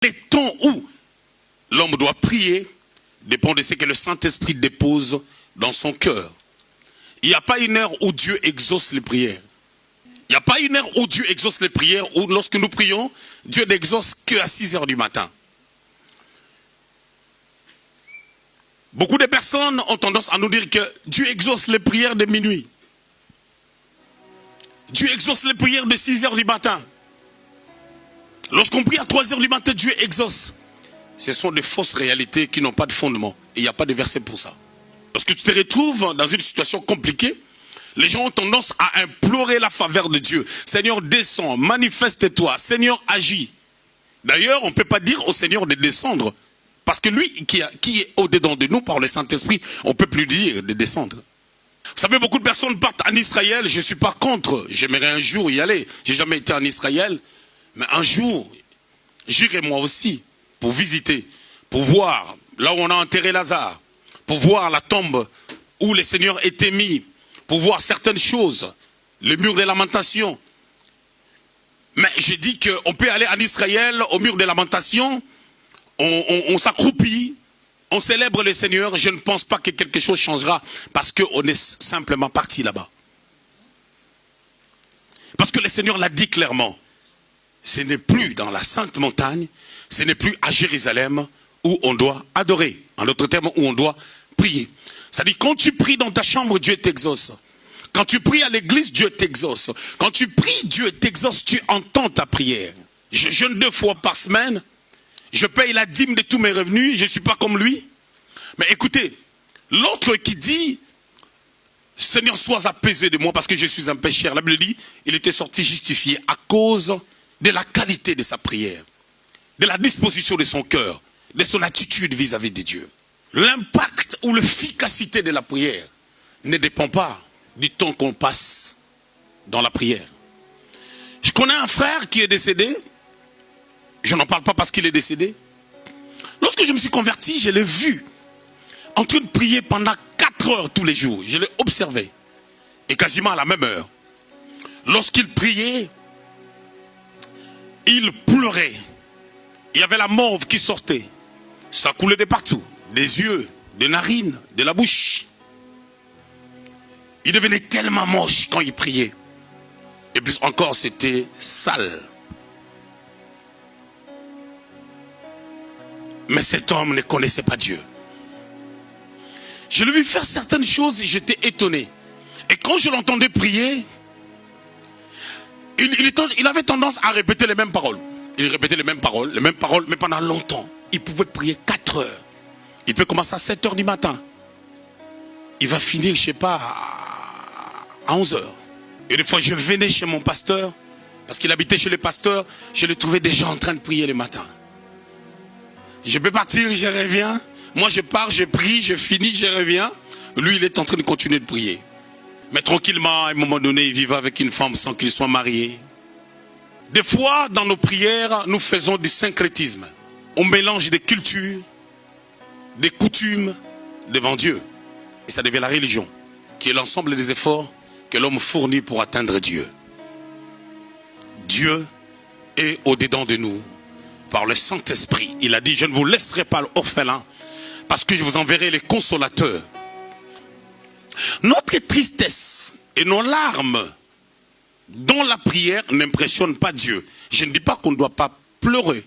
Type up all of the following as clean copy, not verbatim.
Les temps où l'homme doit prier dépend de ce que le Saint-Esprit dépose dans son cœur. Il n'y a pas une heure où Dieu exauce les prières. Il n'y a pas une heure où Dieu exauce les prières, où lorsque nous prions, Dieu n'exauce qu'à 6 heures du matin. Beaucoup de personnes ont tendance à nous dire que Dieu exauce les prières de minuit. Dieu exauce les prières de 6 heures du matin. Lorsqu'on prie à 3 heures du matin, Dieu exauce. Ce sont des fausses réalités qui n'ont pas de fondement. Et il n'y a pas de verset pour ça. Lorsque tu te retrouves dans une situation compliquée, les gens ont tendance à implorer la faveur de Dieu. Seigneur, descends, manifeste-toi. Seigneur, agis. D'ailleurs, on ne peut pas dire au Seigneur de descendre. Parce que lui qui est au-dedans de nous par le Saint-Esprit, on ne peut plus dire de descendre. Vous savez, beaucoup de personnes partent en Israël. Je ne suis pas contre. J'aimerais un jour y aller. Je n'ai jamais été en Israël. Mais un jour, j'irai moi aussi pour visiter, pour voir là où on a enterré Lazare, pour voir la tombe où le Seigneur était mis, pour voir certaines choses, le mur des lamentations. Mais je dis qu'on peut aller en Israël, au mur des lamentations, on s'accroupit, on célèbre le Seigneur. Je ne pense pas que quelque chose changera parce qu'on est simplement parti là-bas. Parce que le Seigneur l'a dit clairement. Ce n'est plus dans la sainte montagne, ce n'est plus à Jérusalem où on doit adorer. En d'autres termes, où on doit prier. C'est-à-dire, quand tu pries dans ta chambre, Dieu t'exauce. Quand tu pries à l'église, Dieu t'exauce. Quand tu pries, Dieu t'exauce, tu entends ta prière. Je jeûne 2 fois par semaine. Je paye la dîme de tous mes revenus. Je ne suis pas comme lui. Mais écoutez, l'autre qui dit, Seigneur, sois apaisé de moi parce que je suis un pécheur. La Bible dit, il était sorti justifié à cause de la qualité de sa prière, de la disposition de son cœur, de son attitude vis-à-vis de Dieu. L'impact ou l'efficacité de la prière ne dépend pas du temps qu'on passe dans la prière. Je connais un frère qui est décédé. Je n'en parle pas parce qu'il est décédé. Lorsque je me suis converti, je l'ai vu en train de prier pendant 4 heures tous les jours. Je l'ai observé. Et quasiment à la même heure. Lorsqu'il priait, il pleurait. Il y avait la morve qui sortait. Ça coulait de partout. Des yeux, des narines, de la bouche. Il devenait tellement moche quand il priait. Et plus encore, c'était sale. Mais cet homme ne connaissait pas Dieu. Je l'ai vu faire certaines choses et j'étais étonné. Et quand je l'entendais prier, il avait tendance à répéter les mêmes paroles. Il répétait les mêmes paroles, mais pendant longtemps. Il pouvait prier 4 heures. Il peut commencer à 7 heures du matin. Il va finir, je ne sais pas, à 11 heures. Et des fois, je venais chez mon pasteur, parce qu'il habitait chez le pasteur, je le trouvais déjà en train de prier le matin. Je peux partir, je reviens. Moi, je pars, je prie, je finis, je reviens. Lui, il est en train de continuer de prier. Mais tranquillement, à un moment donné, il vivait avec une femme sans qu'il soit marié. Des fois, dans nos prières, nous faisons du syncrétisme. On mélange des cultures, des coutumes devant Dieu. Et ça devient la religion, qui est l'ensemble des efforts que l'homme fournit pour atteindre Dieu. Dieu est au-dedans de nous par le Saint-Esprit. Il a dit, je ne vous laisserai pas orphelin parce que je vous enverrai les consolateurs. Notre tristesse et nos larmes dans la prière n'impressionnent pas Dieu. Je ne dis pas qu'on ne doit pas pleurer.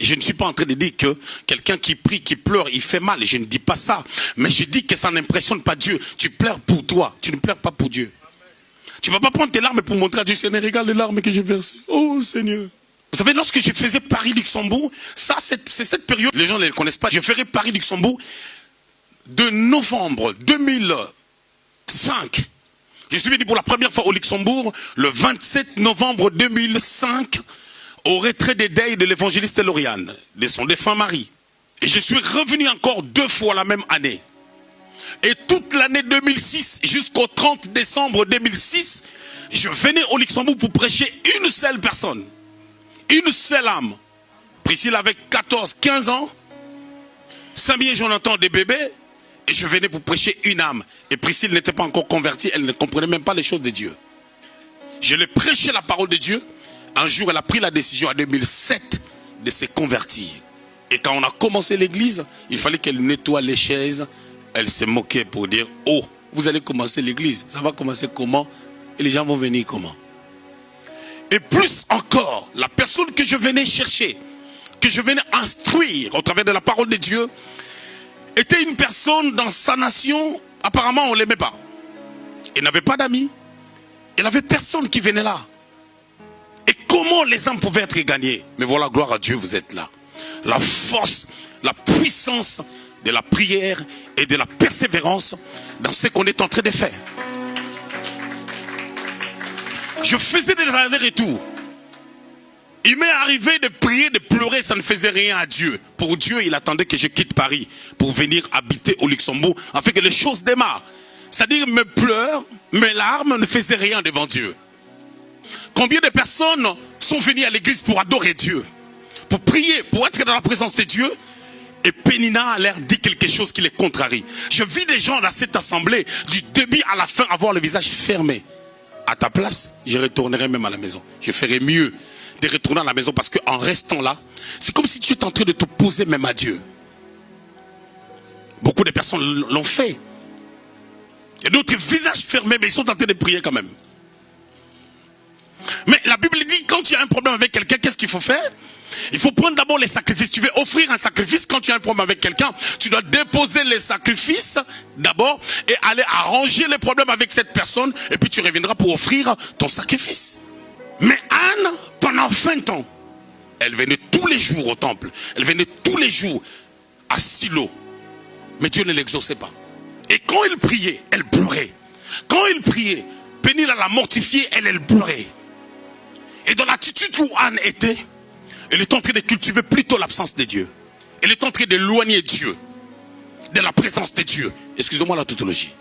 Je ne suis pas en train de dire que quelqu'un qui prie, qui pleure, il fait mal. Je ne dis pas ça. Mais je dis que ça n'impressionne pas Dieu. Tu pleures pour toi. Tu ne pleures pas pour Dieu. Tu ne vas pas prendre tes larmes pour montrer à Dieu, Seigneur, regarde les larmes que j'ai versées. Oh Seigneur. Vous savez, lorsque je faisais Paris-Luxembourg, ça c'est cette période, les gens ne le connaissent pas. Je ferai Paris-Luxembourg de novembre 2005. Je suis venu pour la première fois au Luxembourg le 27 novembre 2005 au retrait des deuils de l'évangéliste Lauriane, de son défunt mari. Et je suis revenu encore 2 fois la même année. Et toute l'année 2006 jusqu'au 30 décembre 2006, je venais au Luxembourg pour prêcher une seule personne. Une seule âme. Priscille avait 14-15 ans. Sammy et Jonathan des bébés. Et je venais pour prêcher une âme. Et Priscille n'était pas encore convertie. Elle ne comprenait même pas les choses de Dieu. Je lui ai prêché la parole de Dieu. Un jour, elle a pris la décision en 2007 de se convertir. Et quand on a commencé l'église, il fallait qu'elle nettoie les chaises. Elle se moquait pour dire, oh, vous allez commencer l'église. Ça va commencer comment? Et les gens vont venir comment? Et plus encore, la personne que je venais chercher, que je venais instruire au travers de la parole de Dieu, était une personne dans sa nation, apparemment on ne l'aimait pas. Il n'avait pas d'amis. Il n'avait personne qui venait là. Et comment les âmes pouvaient être gagnées? Mais voilà, gloire à Dieu, vous êtes là. La force, la puissance de la prière et de la persévérance dans ce qu'on est en train de faire. Je faisais des allers-retours. Il m'est arrivé de prier, de pleurer, ça ne faisait rien à Dieu. Pour Dieu, il attendait que je quitte Paris pour venir habiter au Luxembourg afin que les choses démarrent. C'est-à-dire mes pleurs, mes larmes ne faisaient rien devant Dieu. Combien de personnes sont venues à l'église pour adorer Dieu, pour prier, pour être dans la présence de Dieu, et Pénina a l'air dit quelque chose qui les contrarie. Je vis des gens dans cette assemblée, du début à la fin, avoir le visage fermé. À ta place, je retournerai même à la maison. Je ferai mieux de retourner à la maison parce qu'en restant là, c'est comme si tu étais en train de t'opposer même à Dieu. Beaucoup de personnes l'ont fait. Et d'autres visages fermés, mais ils sont en train de prier quand même. Mais la Bible dit, quand tu as un problème avec quelqu'un, qu'est-ce qu'il faut faire? Il faut prendre d'abord les sacrifices. Tu veux offrir un sacrifice, quand tu as un problème avec quelqu'un, tu dois déposer les sacrifices d'abord et aller arranger les problèmes avec cette personne, et puis tu reviendras pour offrir ton sacrifice. Mais Anne, pendant 20 ans, elle venait tous les jours au temple. Elle venait tous les jours à Silo. Mais Dieu ne l'exauçait pas. Et quand il priait, elle pleurait. Quand il priait, Pénina l'a mortifiée, elle pleurait. Et dans l'attitude où Anne était, elle est en train de cultiver plutôt l'absence de Dieu. Elle est en train d'éloigner Dieu de la présence de Dieu. Excusez-moi la tautologie.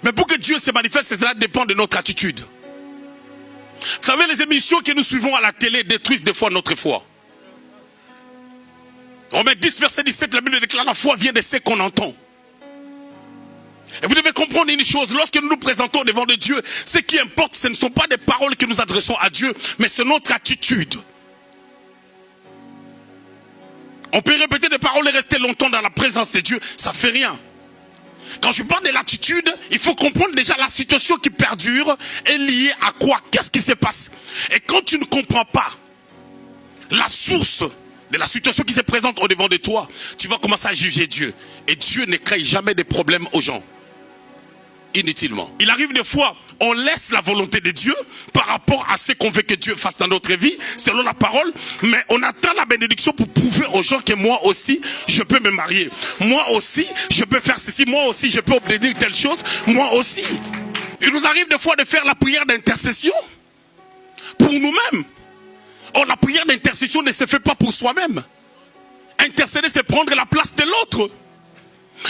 Mais pour que Dieu se manifeste, cela dépend de notre attitude. Vous savez, les émissions que nous suivons à la télé détruisent des fois notre foi. Romains 10, verset 17, la Bible déclare: la foi vient de ce qu'on entend. Et vous devez comprendre une chose, lorsque nous nous présentons devant de Dieu, ce qui importe, ce ne sont pas des paroles que nous adressons à Dieu, mais c'est notre attitude. On peut répéter des paroles et rester longtemps dans la présence de Dieu, ça ne fait rien. Quand je parle de l'attitude, il faut comprendre déjà la situation qui perdure est liée à quoi? Qu'est-ce qui se passe? Et quand tu ne comprends pas la source de la situation qui se présente au devant de toi, tu vas commencer à juger Dieu. Et Dieu ne crée jamais de problèmes aux gens. Inutilement. Il arrive des fois, on laisse la volonté de Dieu par rapport à ce qu'on veut que Dieu fasse dans notre vie, selon la parole, mais on attend la bénédiction pour prouver aux gens que moi aussi, je peux me marier. Moi aussi, je peux faire ceci. Moi aussi, je peux obtenir telle chose. Moi aussi. Il nous arrive des fois de faire la prière d'intercession pour nous-mêmes. Or, la prière d'intercession ne se fait pas pour soi-même. Intercéder, c'est prendre la place de l'autre.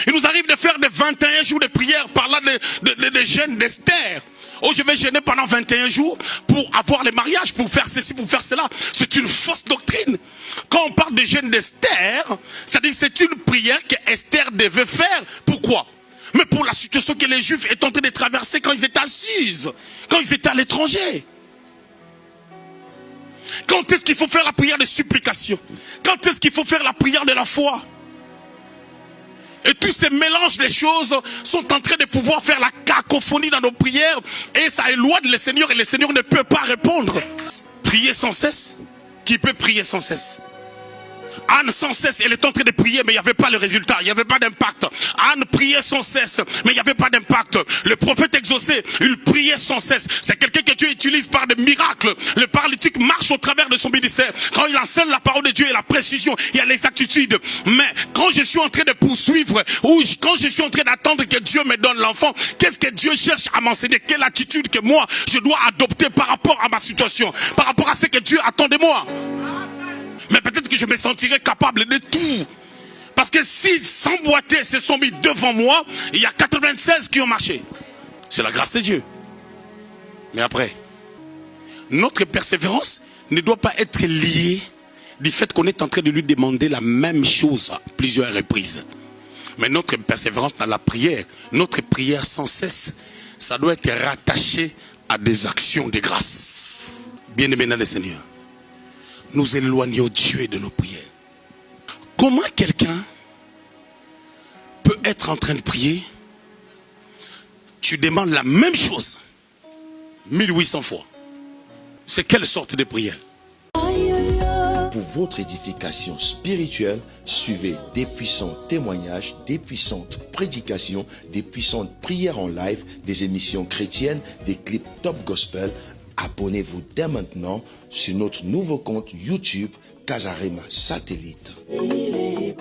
Il nous arrive de faire des 21 jours de prière, parlant de jeûne d'Esther. Oh, je vais jeûner pendant 21 jours pour avoir le mariage, pour faire ceci, pour faire cela. C'est une fausse doctrine. Quand on parle de jeûne d'Esther, c'est-à-dire que c'est une prière que Esther devait faire. Pourquoi? Mais pour la situation que les Juifs étaient en train de traverser quand ils étaient assis, quand ils étaient à l'étranger. Quand est-ce qu'il faut faire la prière de supplication? Quand est-ce qu'il faut faire la prière de la foi? Et tous ces mélanges des choses sont en train de pouvoir faire la cacophonie dans nos prières. Et ça éloigne le Seigneur et le Seigneur ne peut pas répondre. Prier sans cesse. Qui peut prier sans cesse? Anne sans cesse, elle est en train de prier, mais il n'y avait pas le résultat, il n'y avait pas d'impact. Anne priait sans cesse, mais il n'y avait pas d'impact. Le prophète exaucé, il priait sans cesse. C'est quelqu'un que Dieu utilise par des miracles. Le paralytique marche au travers de son ministère. Quand il enseigne la parole de Dieu et la précision, il y a l'exactitude. Mais quand je suis en train de poursuivre, ou quand je suis en train d'attendre que Dieu me donne l'enfant, qu'est-ce que Dieu cherche à m'enseigner? Quelle attitude que moi, je dois adopter par rapport à ma situation, par rapport à ce que Dieu attend de moi? Mais peut-être que je me sentirais capable de tout. Parce que si 100 boîtiers se sont mis devant moi, il y a 96 qui ont marché. C'est la grâce de Dieu. Mais après, notre persévérance ne doit pas être liée du fait qu'on est en train de lui demander la même chose à plusieurs reprises. Mais notre persévérance dans la prière, notre prière sans cesse, ça doit être rattaché à des actions de grâce. Bien-aimés dans le Seigneur. nous éloignons Dieu de nos prières. Comment quelqu'un peut être en train de prier, tu demandes la même chose 1800 fois. C'est quelle sorte de prière? Pour votre édification spirituelle, suivez des puissants témoignages, des puissantes prédications, des puissantes prières en live, des émissions chrétiennes, des clips top gospel. Abonnez-vous dès maintenant sur notre nouveau compte YouTube Casarema Satellite.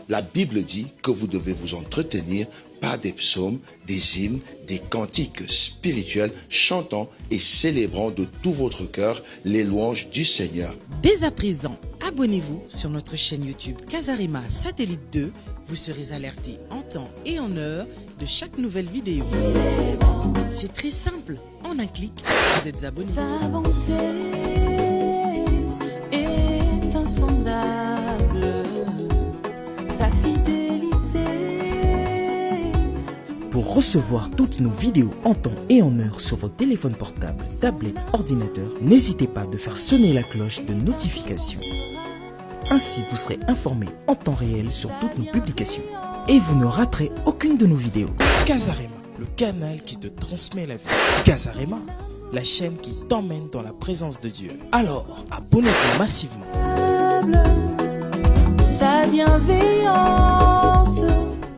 La Bible dit que vous devez vous entretenir par des psaumes, des hymnes, des cantiques spirituels, chantant et célébrant de tout votre cœur les louanges du Seigneur. Dès à présent, abonnez-vous sur notre chaîne YouTube Casarema Satellite 2. Vous serez alerté en temps et en heure de chaque nouvelle vidéo. C'est très simple. En un clic, vous êtes abonné. Sa bonté est insondable, sa fidélité. Pour recevoir toutes nos vidéos en temps et en heure sur vos téléphones portables, tablettes, ordinateurs, n'hésitez pas de faire sonner la cloche de notification. Ainsi, vous serez informé en temps réel sur toutes nos publications. Et vous ne raterez aucune de nos vidéos. Casarema, le canal qui te transmet la vie. Casarema, la chaîne qui t'emmène dans la présence de Dieu. Alors, abonnez-vous massivement. Sa bienveillance.